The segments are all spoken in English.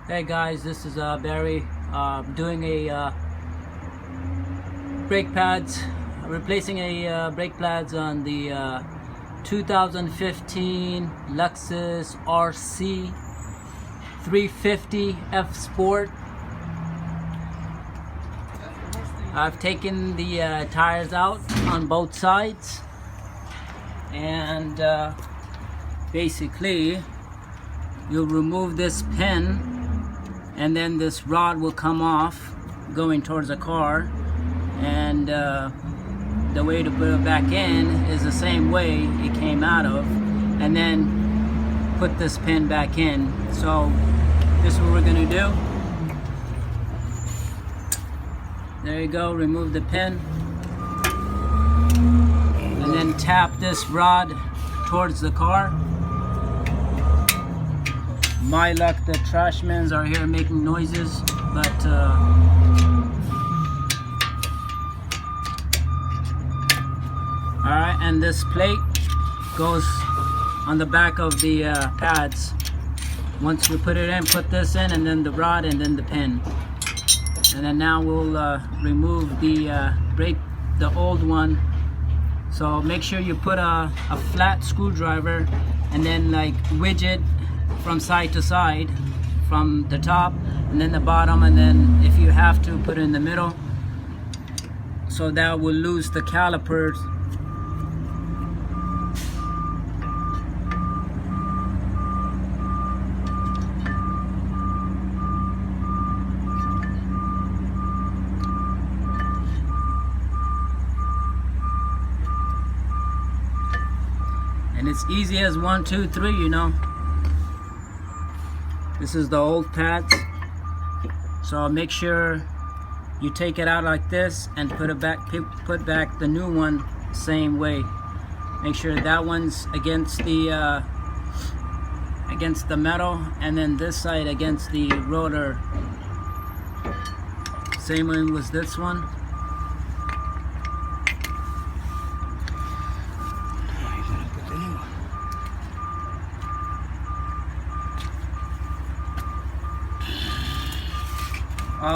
Hey guys, this is Barry doing a brake pads, replacing a brake pads on the 2015 Lexus rc350 Sport. I've taken the tires out on both sides, and basically you'll remove this pin and then this rod will come off going towards the car, and the way to put it back in is the same way it came out of, and then put this pin back in. So this is what we're gonna do. There you go, remove the pin and then tap this rod towards the car. My luck, the trashmans are here making noises, but alright, and this plate goes on the back of the pads. Once you put it in, put this in, and then the rod, and then the pin. And then now we'll remove the brake, the old one. So make sure you put a flat screwdriver and then like wedge it from side to side, from the top and then the bottom, and then if you have to, put it in the middle, so that will lose the calipers. And it's easy as 1, 2, 3, you know. This is the old pads, so make sure you take it out like this and put it back. Put back the new one same way. Make sure that one's against the metal, and then this side against the rotor. Same way was this one.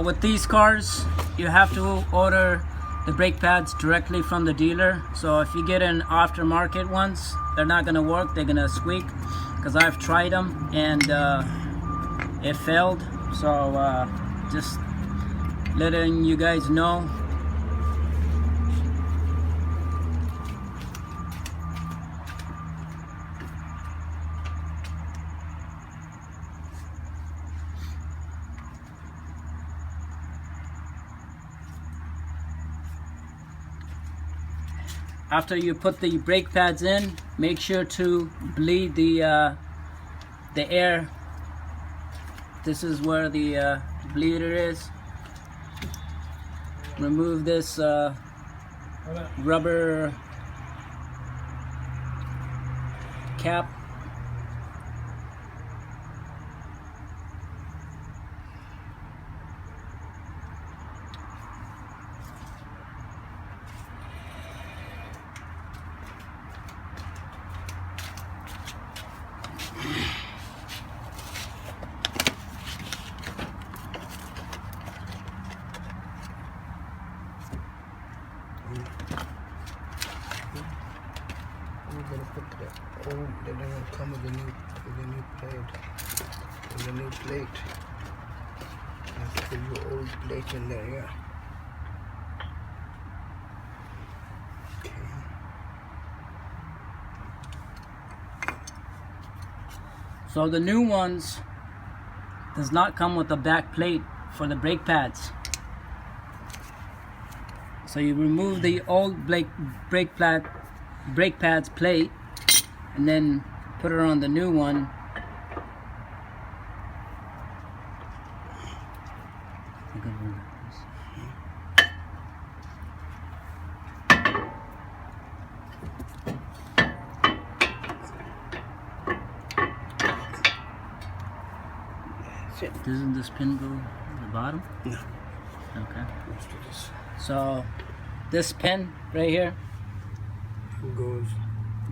With these cars, you have to order the brake pads directly from the dealer. So if you get an aftermarket ones, they're not gonna work, they're gonna squeak, because I've tried them and it failed. So just letting you guys know. After you put the brake pads in, make sure to bleed the air. This is where the bleeder is. Remove this rubber cap. We're gonna put the old, then it will come with the new plate. With the new plate. You have to put your old plate in there, yeah. Okay. So the new ones does not come with a back plate for the brake pads. So you remove the old brake pads plate and then put it on the new one. Doesn't this pin go at the bottom? No. Okay. So this pin right here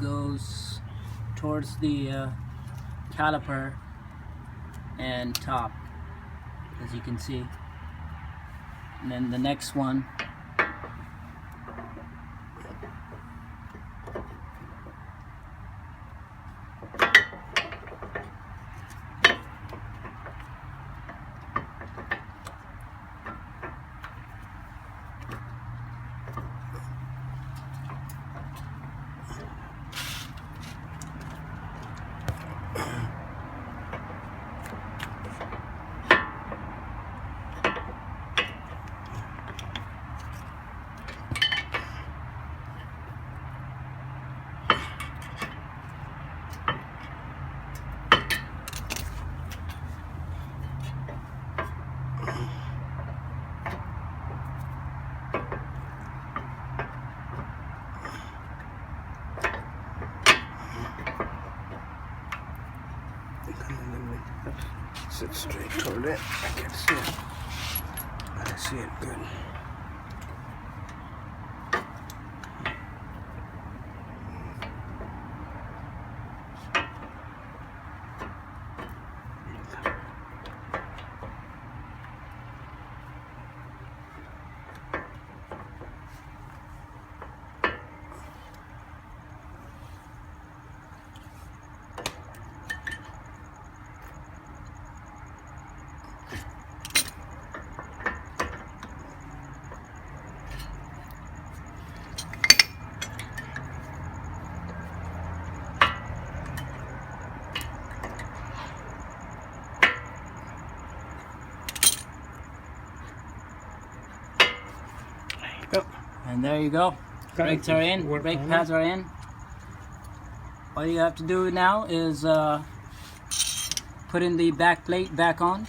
goes towards the caliper and top. as you can see. And then the next one, sit straight toward it. I can see it. I see it good. and there you go. Brakes are in, brake pads are in. All you have to do now is put in the back plate back on.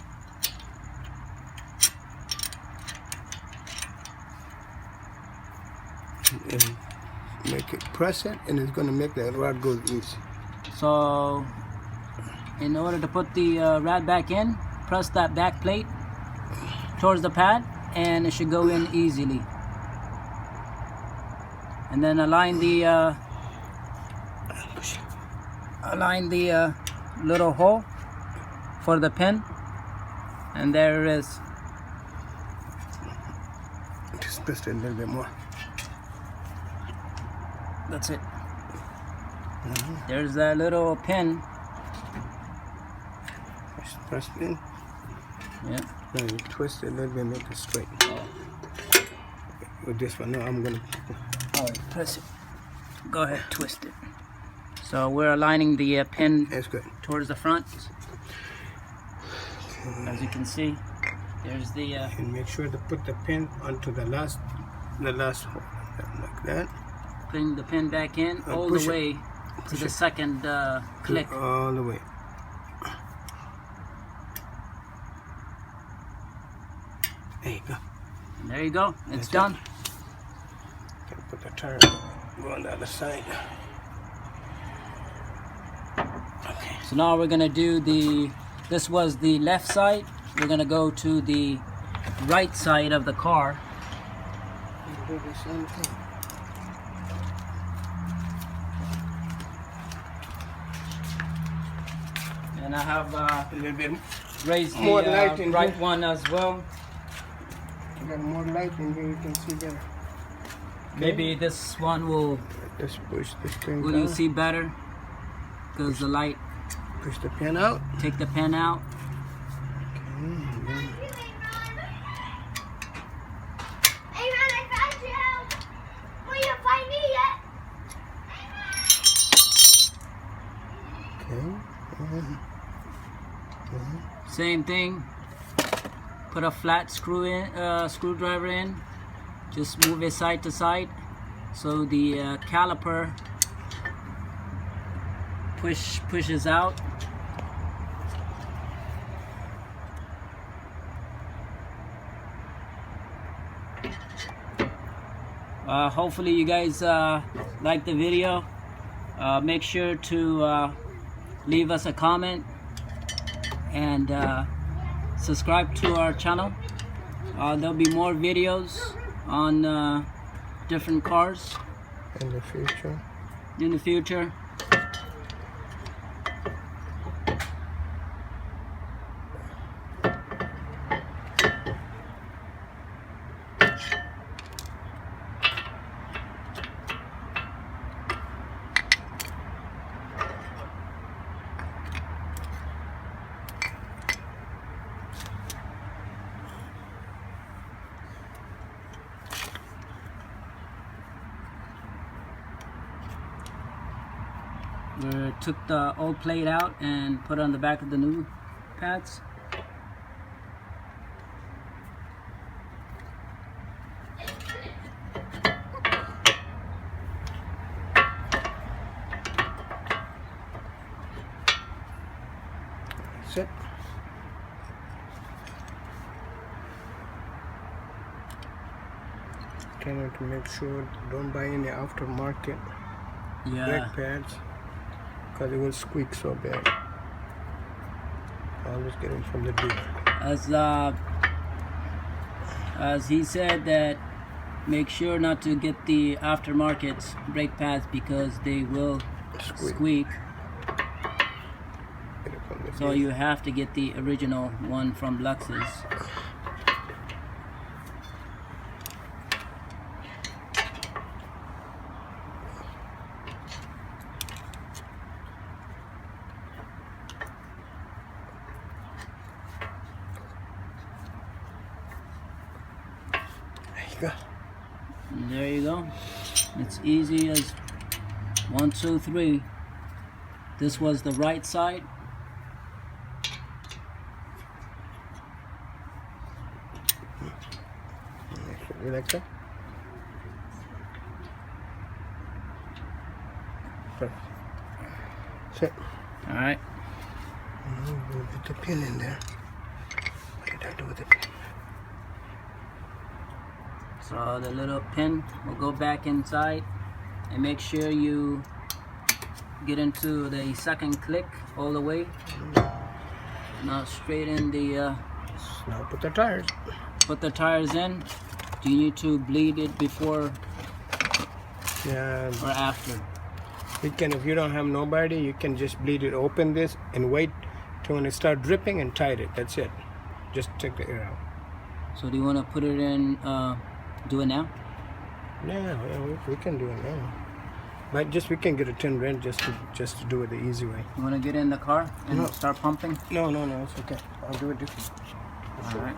And make it, press it, and it's going to make that rod go easy. So in order to put the rod back in, press that back plate towards the pad and it should go in easily. And then align the little hole for the pin, and there it is. Just press it a little bit more. That's it. There's that little pin. Press it in. Yeah. And you twist it a little bit, make it straight. With this one, now I'm gonna. Alright, press it. Go ahead, twist it. So we're aligning the pin That's good. towards the front. As you can see, there's the. And make sure to put the pin onto the last hole, like that. Putting the pin back in all the way to the second click. All the way. There you go. And there you go. It's done. Can put the tire go on the other side. Okay. So now we're gonna do this was the left side. We're gonna go to the right side of the car. Do the same thing. And I have A little bit raised the more light in right here. one as well. You got more light in here, you can see better. Maybe this one will Just push this thing you down. see better because the light. Push the pin out. Take the pin out. Hey man, I found you! Will you find me yet? Okay. Same thing. Put a flat screwdriver in. Just move it side to side, so the caliper pushes out. Hopefully you guys like the video. Make sure to leave us a comment and subscribe to our channel. There'll be more videos on different cars In the future. in the future. we took the old plate out and put it on the back of the new pads. That's it. Trying to make sure don't buy any aftermarket brake pads because it will squeak so bad. Always get them from the dealer. As he said that make sure not to get the aftermarket brake pads because they will squeak. Get it from the So dealer. you have to get the original one from Lexus. Go. And there you go. It's easy as 1, 2, 3. This was the right side. You like that? Perfect. Sit. All right. We'll put the pin in there. What did I do with the pin? So the little pin will go back inside, and make sure you get into the second click all the way. Now straight in the. Now put the tires. Put the tires in. Do you need to bleed it before Yeah. or after? You can, if you don't have nobody, you can just bleed it open this and wait till when it start dripping and tie it. That's it. Just take the air out. So do you want to put it in? Do it now? Yeah, we can do it now. But just we can get a 10 wrench just to do it the easy way. You want to get in the car and No. start pumping? No, it's okay. I'll do it different. All right.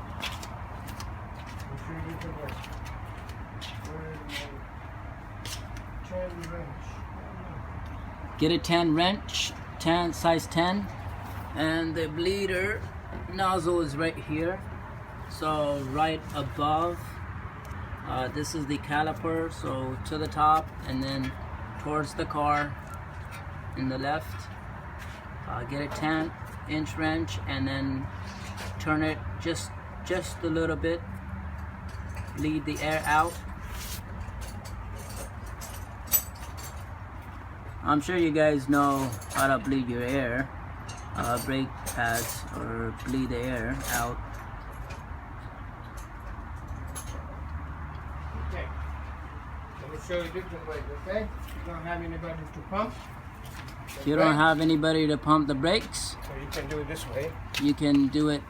Get a 10 wrench, 10 size 10, and the bleeder nozzle is right here. So right above, this is the caliper. So to the top, and then towards the car in the left. Get a 10-inch wrench and then turn it just a little bit. Bleed the air out. I'm sure you guys know how to bleed your air, brake pads, or bleed the air out. Okay. Let me show you different ways, okay? You don't have anybody to pump. You don't have anybody to pump the brakes, So you can do it this way. you can do it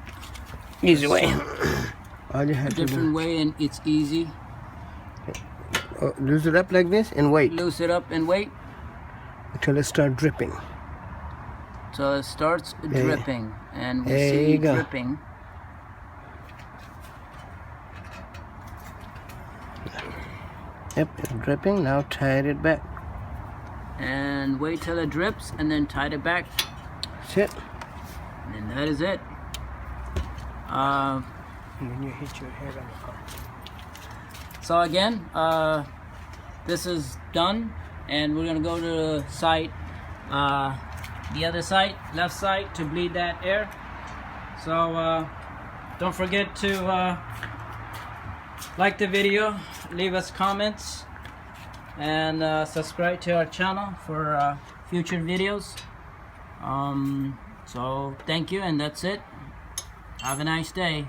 Easy way. All you a have to different way, and it's easy. do, loose it up like this and wait Loose it up and wait until it starts dripping. till it starts dripping, and we There see you go. dripping. Yep, it's dripping. Now tie it back. And wait till it drips, and then tie it back. That's it. And that is it. And then you hit your head on the car. So again, this is done, and we're gonna go to the side, the other side, left side, to bleed that air. So don't forget to like the video, leave us comments, and subscribe to our channel for future videos. So thank you, and that's it. Have a nice day.